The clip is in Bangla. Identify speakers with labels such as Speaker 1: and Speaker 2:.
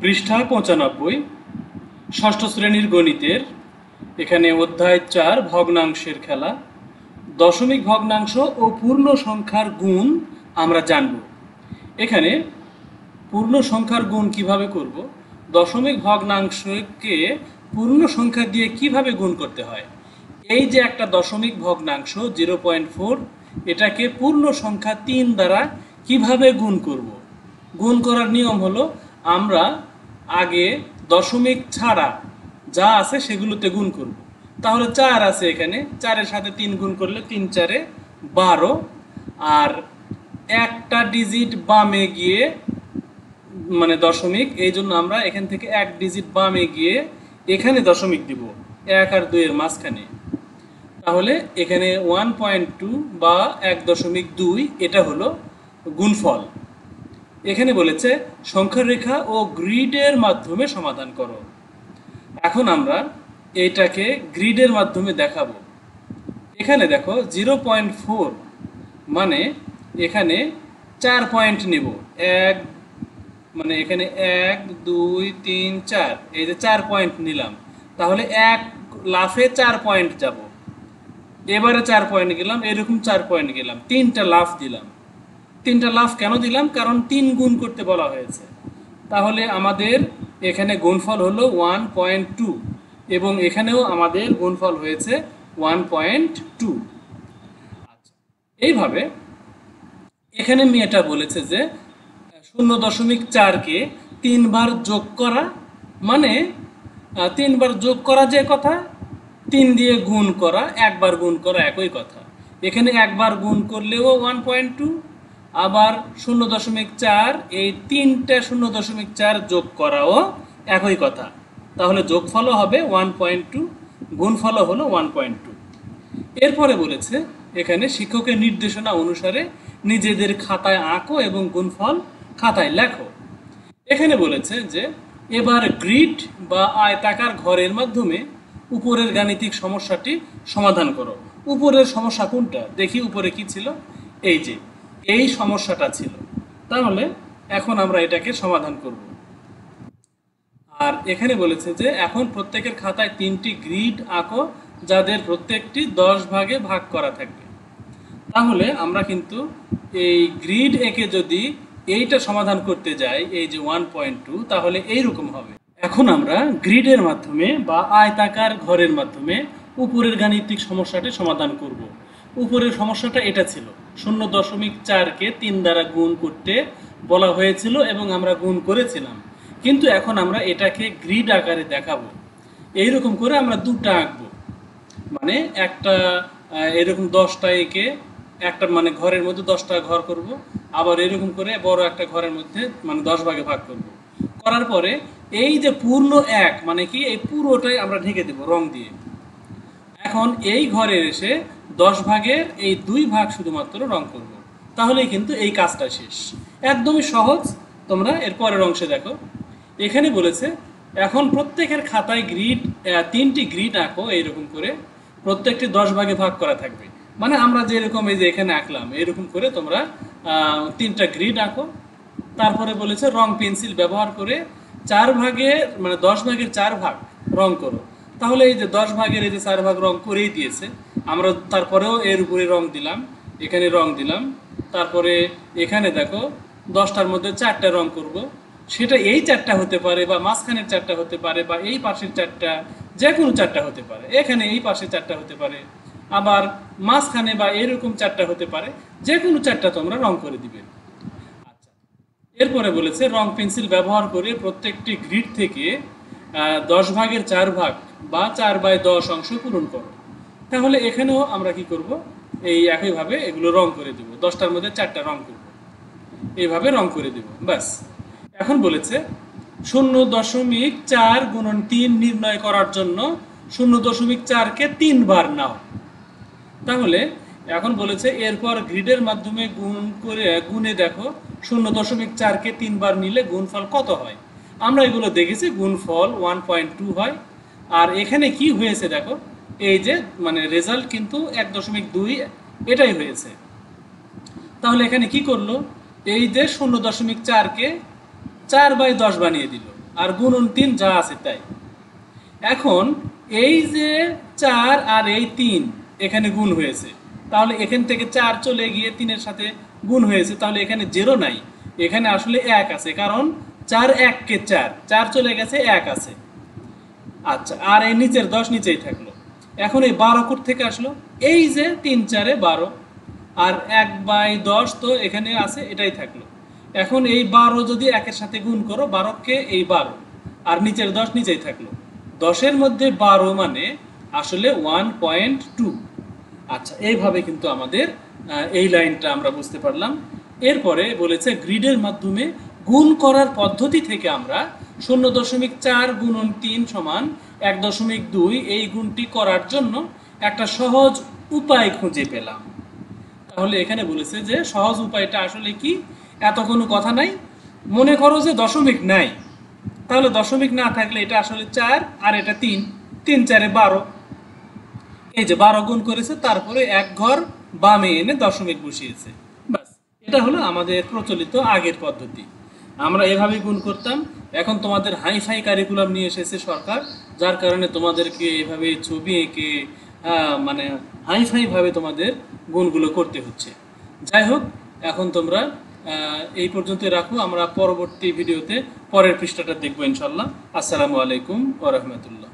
Speaker 1: পৃষ্ঠা 95 ষষ্ঠ শ্রেণীর গণিতের এখানে অধ্যায় 4 ভগ্নাংশের খেলা। দশমিক ভগ্নাংশ ও পূর্ণ সংখ্যার গুণ আমরা জানব। এখানে পূর্ণ সংখ্যার গুণ কিভাবে করব, দশমিক ভগ্নাংশকে পূর্ণ সংখ্যা দিয়ে কিভাবে গুণ করতে হয়, এই যে একটা দশমিক ভগ্নাংশ 0.4, এটাকে পূর্ণ সংখ্যা 3 দ্বারা কিভাবে গুণ করব। গুণ করার নিয়ম হলো আমরা আগে দশমিক ছাড়া যা আছে সেগুলোতে গুণ করব। তাহলে 4 আছে, এখানে 4-এর সাথে 3 গুণ করলে 3 4 12, আর একটা ডিজিট বামে গিয়ে মানে দশমিক, এই জন্য আমরা এখান থেকে এক ডিজিট বামে গিয়ে এখানে দশমিক দিব 1 আর 2 এর মাঝখানে। তাহলে এখানে 1.2 বা 1.2 এটা হলো গুণফল। এখানে বলেছে সংখ্যা রেখা ও গ্রিডের মাধ্যমে সমাধান করো। এখন আমরা এইটাকে গ্রিডের মাধ্যমে দেখাবো। এখানে দেখো 0.4 মানে এখানে 4 পয়েন্ট নেব, এক মানে এখানে 1 2 3 4, এই যে 4 পয়েন্ট নিলাম। তাহলে এক লাফে 4 পয়েন্ট যাব, এবারে 4 পয়েন্ট গেলাম, এরকম 4 পয়েন্ট গেলাম, 3টা লাফ দিলাম। 3টা লাফ কেন দিলাম? কারণ 3 গুণ করতে বলা হয়েছে। তাহলে আমাদের এখানে গুণফল হলো 1.2 এবং এখানেও আমাদের গুণফল হয়েছে 1.2। আচ্ছা, এইভাবে এখানে মেয়েটা বলেছে যে 0.4কে 3 বার যোগ করা, মানে 3 বার যোগ করা যে কথা, 3 দিয়ে গুণ করা, একবার গুণ করা একই কথা। এখানে একবার গুণ করলেও 1.2, আবার 0.4 এই 3টা 0.4 যোগ করাও একই কথা। তাহলে যোগফলও হবে 1.2, গুণফলও হলো 1.2। এরপরে বলেছে এখানে শিক্ষকের নির্দেশনা অনুসারে নিজেদের খাতায় আঁকো এবং গুণফল খাতায় লেখো। এখানে বলেছে যে এবার গ্রিড বা আয়তাকার ঘরের মাধ্যমে উপরের গাণিতিক সমস্যাটি সমাধান করো। উপরের সমস্যা কোনটা দেখি, উপরে কি ছিল? এই যে এই সমস্যাটা ছিল। তাহলে এখন আমরা এটাকে সমাধান করব। আর এখানে বলেছে যে এখন প্রত্যেকের খাতায় 3টি গ্রিড আঁকো যাদের প্রত্যেকটি 10 ভাগে ভাগ করা থাকবে। তাহলে আমরা কিন্তু এই গ্রিড এঁকে যদি এইটা সমাধান করতে যাই, এই যে 1.2, তাহলে এইরকম হবে। এখন আমরা গ্রিডের মাধ্যমে বা আয়তাকার ঘরের মাধ্যমে উপরের গাণিতিক সমস্যাটি সমাধান করব। উপরের সমস্যাটা এটা ছিল, 0.4কে 3 দ্বারা গুণ করতে বলা হয়েছিল এবং আমরা গুণ করেছিলাম। কিন্তু এখন আমরা এটাকে গ্রিড আকারে দেখাবো। এইরকম করে আমরা দুটা আঁকবো, মানে একটা এরকম 10টা এঁকে একটা মানে ঘরের মধ্যে 10টা ঘর করব, আবার এরকম করে বড় একটা ঘরের মধ্যে মানে 10 ভাগে ভাগ করব। করার পরে এই যে পূর্ণ 1 মানে কি, এই পুরোটাই আমরা ঢেকে দেব রং দিয়ে। এখন এই ঘরের এসে 10 ভাগের এই 2 ভাগ শুধুমাত্র রং করব। তাহলেই কিন্তু এই কাজটা শেষ। একদমই সহজ। তোমরা এর পরের অংশে দেখো। এখানে বলেছে এখন প্রত্যেকের খাতায় গ্রিড 3টি গ্রিড আঁকো, এইরকম করে প্রত্যেকটি 10 ভাগে ভাগ করা থাকবে। মানে আমরা যেরকম এই যে এখানে আঁকলাম এরকম করে তোমরা 3টা গ্রিড আঁকো। তারপরে বলেছে রং পেন্সিল ব্যবহার করে 4 ভাগের মানে 10 ভাগের 4 ভাগ রং করো। তাহলে এই যে 10 ভাগের এই যে 4 ভাগ রং করেই দিয়েছে, আমরা তারপরেও এর উপরে রং দিলাম, এখানে রং দিলাম। তারপরে এখানে দেখো 10টার মধ্যে 4টা রং করব। সেটা এই 4টা হতে পারে, বা মাঝখানের 4টা হতে পারে, বা এই পাশের 4টা, যে কোনো 4টা হতে পারে। এখানে এই পাশে 4টা হতে পারে, আবার মাঝখানে বা এরকম 4টা হতে পারে। যে কোনো 4টা তোমরা রং করে দিবে। আচ্ছা, এরপরে বলেছে রং পেন্সিল ব্যবহার করে প্রত্যেকটি গ্রিড থেকে 10 ভাগের 4 ভাগ বা 4/10 অংশ পূরণ করো। তাহলে এখানেও আমরা কি করব, এই একইভাবে এগুলো রং করে দেব। 10টার মধ্যে 4টা রং করব, এইভাবে রং করে দেব, ব্যাস। এখন বলেছে 0.4 গুণন 3 নির্ণয় করার জন্য 0.4কে 3 বার নাও। তাহলে এখন বলেছে এরপর গ্রিডের মাধ্যমে গুণে দেখো 0.4কে 3 বার নিলে গুণফল কত হয়। আমরা এগুলো দেখেছি, গুণফল 1.2 হয়। আর এখানে কি হয়েছে দেখো, এই যে মানে রেজাল্ট কিন্তু 1.2 এটাই হয়েছে। তাহলে এখানে কি করলো, এই যে 0.4কে 4/10 বানিয়ে দিল। আর গুণন 3 যা আছে তাই। এখন এই যে 4 আর এই 3 এখানে গুণ হয়েছে, তাহলে এখান থেকে 4 চলে গিয়ে 3-এর সাথে গুণ হয়েছে, তাহলে এখানে 0 নাই, এখানে আসলে 1 আছে, কারণ 4 1 কে 4, 4 চলে গেছে 1 আছে। আচ্ছা, আর এই নিচের 10 নিচেই থাকলো। এখন এই 12 কোথা থেকে আসলো? এই যে 3 4 12, আর 1/10 তো এখানে আছে, এটাই থাকলো। এখন এই 12 যদি 1-এর সাথে গুণ করো, 12 কে এই 12, আর নিচের 10 নিচেই থাকলো। 10-এর মধ্যে 12 মানে আসলে 1.2। আচ্ছা, এইভাবে কিন্তু আমাদের এই লাইনটা আমরা বুঝতে পারলাম। এরপরে বলেছে গ্রিডের মাধ্যমে গুণ করার পদ্ধতি থেকে আমরা 0.4 গুণন 3 সমান 1.2 এই গুণটি করার জন্য একটা সহজ উপায় খুঁজে পেলাম। তাহলে এখানে বলেছে যে সহজ উপায়টা আসলে কি, এত কোনো কথা নাই। মনে করো যে দশমিক নাই, তাহলে দশমিক না থাকলে এটা আসলে 4 আর এটা 3, 3 4 12, এই যে 12 গুণ করেছে, তারপরে এক ঘর বামে এনে দশমিক বসিয়েছে, বাস। এটা হলো আমাদের প্রচলিত আগের পদ্ধতি, আমরা এভাবে গুণ করতাম। এখন তোমাদের হাইফাই কারিকুলাম নিয়ে এসেছে সরকার, যার কারণে তোমাদেরকে এভাবে ছবি এঁকে মানে হাইফাই ভাবে তোমাদের গুণগুলো করতে হচ্ছে। যাই হোক, এখন তোমরা এই পর্যন্ত রাখো, আমরা পরবর্তী ভিডিওতে পরের পৃষ্ঠাটা দেখবো ইনশাল্লাহ। আসসালামু আলাইকুম ওয়া রাহমাতুল্লাহ।